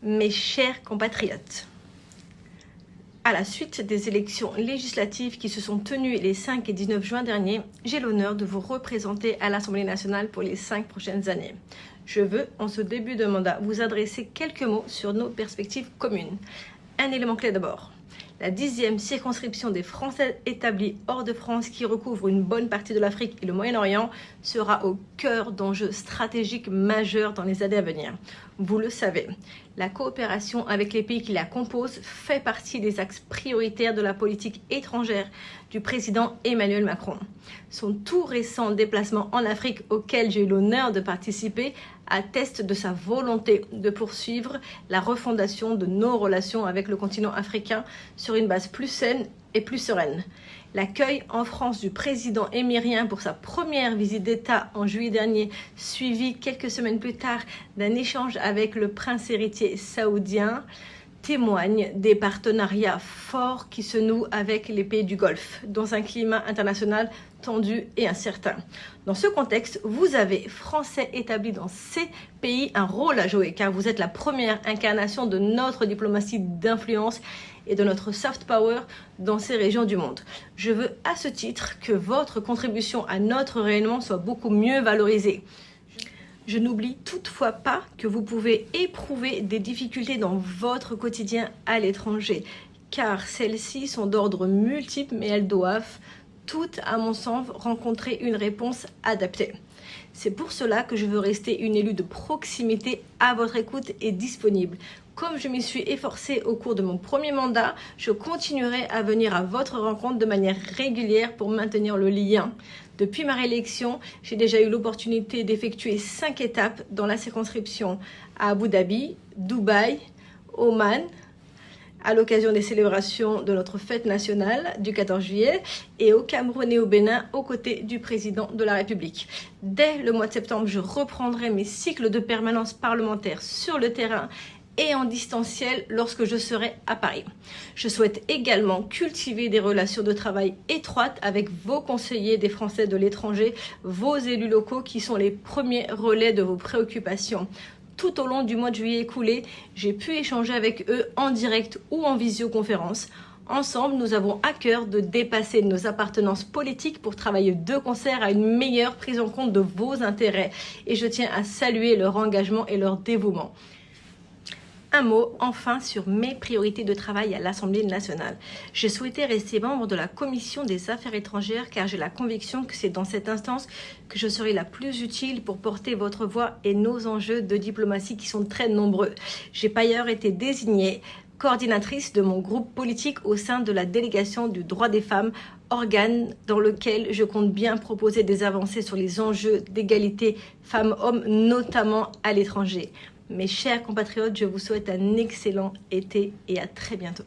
Mes chers compatriotes, à la suite des élections législatives qui se sont tenues les 5 et 19 juin dernier, j'ai l'honneur de vous représenter à l'Assemblée nationale pour les 5 prochaines années. Je veux, en ce début de mandat, vous adresser quelques mots sur nos perspectives communes. Un élément clé d'abord. La 10e circonscription des Français établis hors de France qui recouvre une bonne partie de l'Afrique et le Moyen-Orient sera au cœur d'enjeux stratégiques majeurs dans les années à venir. Vous le savez, la coopération avec les pays qui la composent fait partie des axes prioritaires de la politique étrangère du président Emmanuel Macron. Son tout récent déplacement en Afrique auquel j'ai eu l'honneur de participer atteste de sa volonté de poursuivre la refondation de nos relations avec le continent africain sur une base plus saine et plus sereine. L'accueil en France du président émirien pour sa première visite d'État en juillet dernier, suivi quelques semaines plus tard d'un échange avec le prince héritier saoudien, témoigne des partenariats forts qui se nouent avec les pays du Golfe, dans un climat international tendu et incertain. Dans ce contexte, vous avez, Français établis dans ces pays, un rôle à jouer, car vous êtes la première incarnation de notre diplomatie d'influence et de notre soft power dans ces régions du monde. Je veux à ce titre que votre contribution à notre rayonnement soit beaucoup mieux valorisée. Je n'oublie toutefois pas que vous pouvez éprouver des difficultés dans votre quotidien à l'étranger, car celles-ci sont d'ordre multiple, mais elles doivent toutes, à mon sens, rencontrer une réponse adaptée. C'est pour cela que je veux rester une élue de proximité à votre écoute et disponible. Comme je m'y suis efforcée au cours de mon premier mandat, je continuerai à venir à votre rencontre de manière régulière pour maintenir le lien. Depuis ma réélection, j'ai déjà eu l'opportunité d'effectuer 5 étapes dans la circonscription à Abu Dhabi, Dubaï, Oman, à l'occasion des célébrations de notre fête nationale du 14 juillet et au Cameroun et au Bénin aux côtés du président de la République. Dès le mois de septembre, je reprendrai mes cycles de permanence parlementaire sur le terrain et en distanciel lorsque je serai à Paris. Je souhaite également cultiver des relations de travail étroites avec vos conseillers des Français de l'étranger, vos élus locaux qui sont les premiers relais de vos préoccupations. Tout au long du mois de juillet écoulé, j'ai pu échanger avec eux en direct ou en visioconférence. Ensemble, nous avons à cœur de dépasser nos appartenances politiques pour travailler de concert à une meilleure prise en compte de vos intérêts. Et je tiens à saluer leur engagement et leur dévouement. Un mot enfin sur mes priorités de travail à l'Assemblée nationale. J'ai souhaité rester membre de la Commission des Affaires étrangères car j'ai la conviction que c'est dans cette instance que je serai la plus utile pour porter votre voix et nos enjeux de diplomatie qui sont très nombreux. J'ai par ailleurs été désignée coordinatrice de mon groupe politique au sein de la délégation du droit des femmes, organe dans lequel je compte bien proposer des avancées sur les enjeux d'égalité femmes-hommes, notamment à l'étranger. Mes chers compatriotes, je vous souhaite un excellent été et à très bientôt.